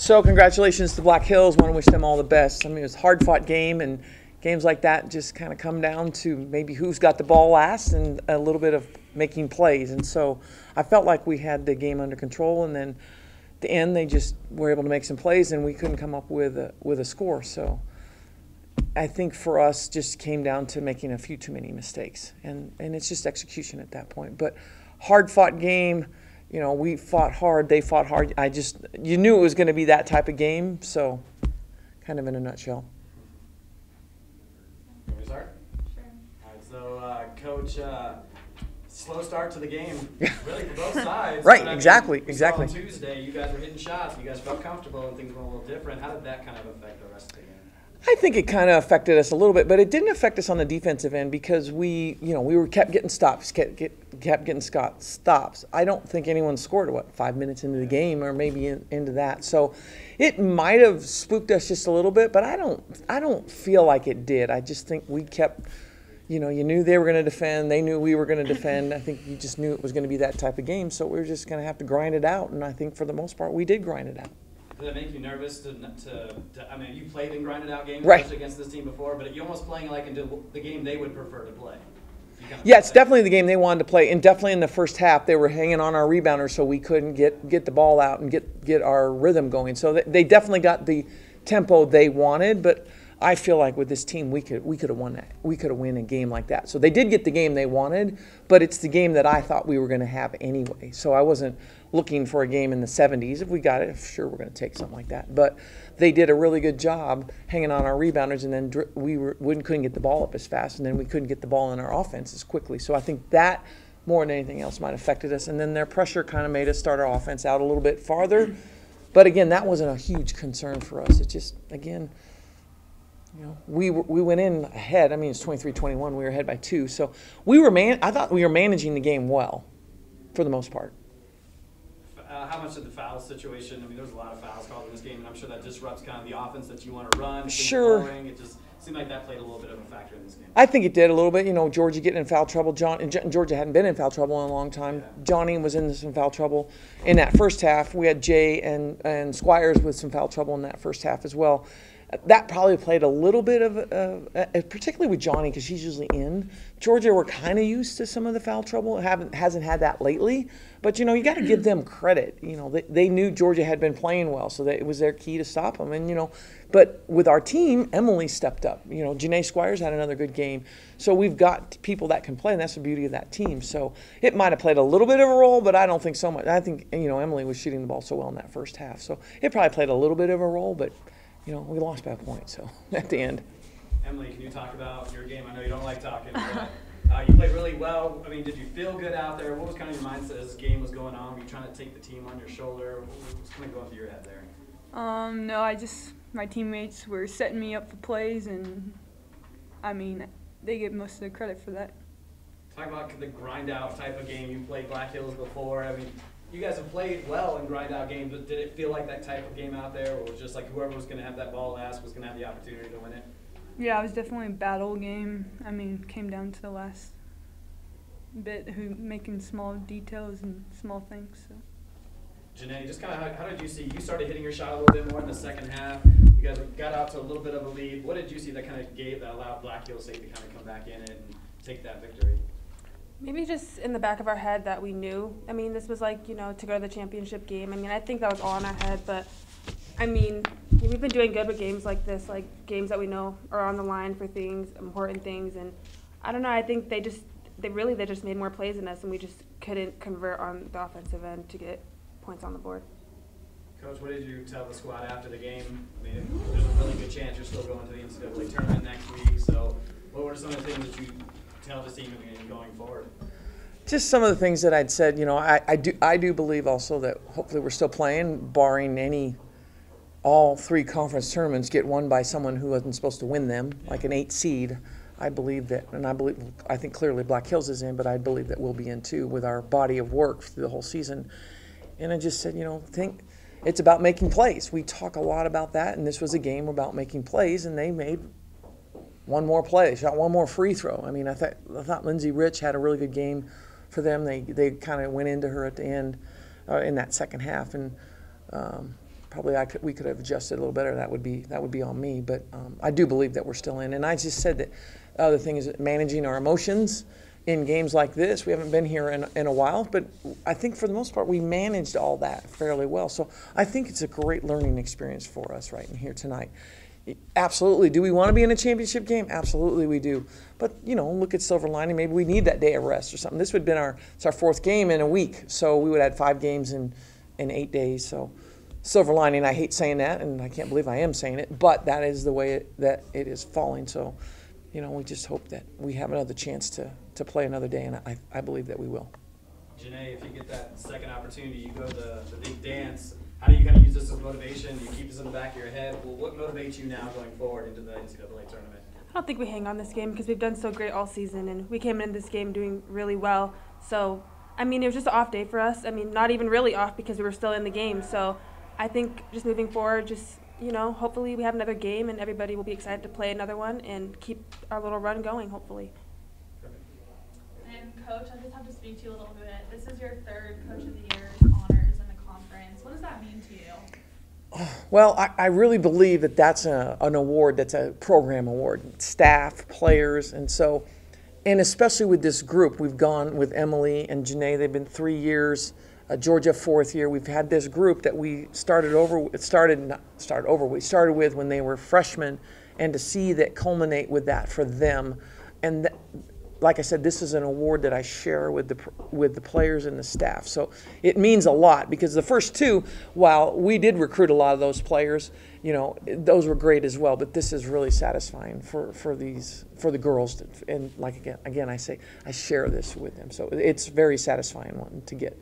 So congratulations to Black Hills. Want to wish them all the best. I mean, it was a hard-fought game, and games like that just kind of come down to maybe who's got the ball last and a little bit of making plays. And so I felt like we had the game under control, and then at the end they just were able to make some plays, and we couldn't come up with a score. So I think for us just came down to making a few too many mistakes, and it's just execution at that point. But hard-fought game. You know, we fought hard, they fought hard. You knew it was going to be that type of game, so kind of in a nutshell. Can we start? Sure. All right, so Coach, slow start to the game, really for both sides. Right, but, exactly. On Tuesday, you guys were hitting shots, you guys felt comfortable, and things were a little different. How did that kind of affect the rest of the game? I think it kind of affected us a little bit, but it didn't affect us on the defensive end because we kept getting stops, kept getting stops. I don't think anyone scored 5 minutes into the game or maybe into that. So it might have spooked us just a little bit, but I don't feel like it did. I just think we kept, you knew they were going to defend, they knew we were going to defend. I think you just knew it was going to be that type of game, so we were just going to have to grind it out, and I think for the most part we did grind it out. Does it make you nervous I mean, you played in grinded-out games, right, especially against this team before, but you're almost playing like into the game they would prefer to play. Yeah, it's definitely the game they wanted to play, and definitely in the first half they were hanging on our rebounder so we couldn't get the ball out and get our rhythm going. So they definitely got the tempo they wanted, but I feel like with this team we could have won that. We could have won a game like that. So they did get the game they wanted, but it's the game that I thought we were going to have anyway. So I wasn't looking for a game in the 70s. If we got it, sure, we're going to take something like that. But they did a really good job hanging on our rebounders, and then we couldn't get the ball up as fast, and then we couldn't get the ball in our offense as quickly. So I think that more than anything else might have affected us. And then their pressure kind of made us start our offense out a little bit farther. But again, that wasn't a huge concern for us. It just, again, we went in ahead. I mean, it's 23-21. We were ahead by 2. So I thought we were managing the game well, for the most part. How much of the foul situation? I mean, there was a lot of fouls called in this game, and I'm sure that disrupts kind of the offense that you want to run. Sure. It just seemed like that played a little bit of a factor in this game. I think it did a little bit. Georgia getting in foul trouble. Georgia hadn't been in foul trouble in a long time. Yeah. Johnny was in some foul trouble in that first half. We had Jay and Squires with some foul trouble in that first half as well. That probably played a little bit of, particularly with Johnny, because he's usually in. Georgia were kind of used to some of the foul trouble. Hasn't had that lately. But, you got to give them credit. They knew Georgia had been playing well, so it was their key to stop them. And, but with our team, Emily stepped up. J'Nae Squires had another good game. So we've got people that can play, and that's the beauty of that team. So it might have played a little bit of a role, but I don't think so much. I think, Emily was shooting the ball so well in that first half. So it probably played a little bit of a role, but we lost by a point, so at the end. Emily, can you talk about your game? I know you don't like talking, but you played really well. I mean, did you feel good out there? What was kind of your mindset as the game was going on? Were you trying to take the team on your shoulder? What was kind of going through your head there? No, my teammates were setting me up for plays, and, I mean, they get most of the credit for that. Talk about the grind-out type of game. You played Black Hills before. I mean, you guys have played well in grind-out games, but did it feel like that type of game out there, or was it just like whoever was going to have that ball last was going to have the opportunity to win it? Yeah, it was definitely a battle game. I mean, it came down to the last bit, making small details and small things. So. J'Nae, just kind of how did you see? You started hitting your shot a little bit more in the second half. You guys got out to a little bit of a lead. What did you see that kind of allowed Black Hills to kind of come back in it and take that victory? Maybe just in the back of our head that we knew. I mean, this was like, to go to the championship game. I mean, I think that was all in our head, but, I mean, we've been doing good with games like this, like games that we know are on the line for things, important things, and I don't know, I think they just made more plays than us, and we just couldn't convert on the offensive end to get points on the board. Coach, what did you tell the squad after the game? I mean, there's a really good chance you're still going to the NCAA tournament next week, so what were some of the things that you tell the team going forward? Just some of the things that I'd said. I do believe also that hopefully we're still playing, barring all 3 conference tournaments get won by someone who wasn't supposed to win them, like an 8 seed. I believe that, and I think clearly Black Hills is in, but I believe that we'll be in too with our body of work through the whole season. And I just said, think it's about making plays. We talk a lot about that, and this was a game about making plays, and they made one more play, shot one more free throw. I mean, I thought Lindsay Rich had a really good game for them. They kind of went into her at the end in that second half, and probably we could have adjusted a little better. That would be on me. But I do believe that we're still in. And I just said that the other thing is managing our emotions in games like this. We haven't been here in a while, but I think for the most part we managed all that fairly well. So I think it's a great learning experience for us right in here tonight. Absolutely. Do we want to be in a championship game? Absolutely we do. But, look at silver lining. Maybe we need that day of rest or something. This would have been it's our 4th game in a week. So we would have had 5 games in 8 days. So silver lining, I hate saying that, and I can't believe I am saying it, but that is the way that it is falling. So, we just hope that we have another chance to play another day, and I believe that we will. J'Nae, if you get that second opportunity, you go to the big dance. How do you kind of use this as motivation? Do you keep this in the back of your head? Well, what motivates you now going forward into the NCAA tournament? I don't think we hang on this game because we've done so great all season, and we came in this game doing really well. So, it was just an off day for us. Not even really off because we were still in the game. So, I think just moving forward, hopefully we have another game and everybody will be excited to play another one and keep our little run going, hopefully. And Coach, I just have to speak to you a little bit. This is your 3rd Coach of the Year's honors in the conference. What does that mean to you? Well, I really believe that that's an award that's a program award, staff, players, and especially with this group. We've gone with Emily and J'Nae. They've been 3 years. Georgia 4th year. We've had this group that we started with when they were freshmen, and to see that culminate with that for them, and like I said, this is an award that I share with the players and the staff. So it means a lot because the first 2, while we did recruit a lot of those players, those were great as well. But this is really satisfying for the girls. And like again, I say I share this with them. So it's very satisfying one to get.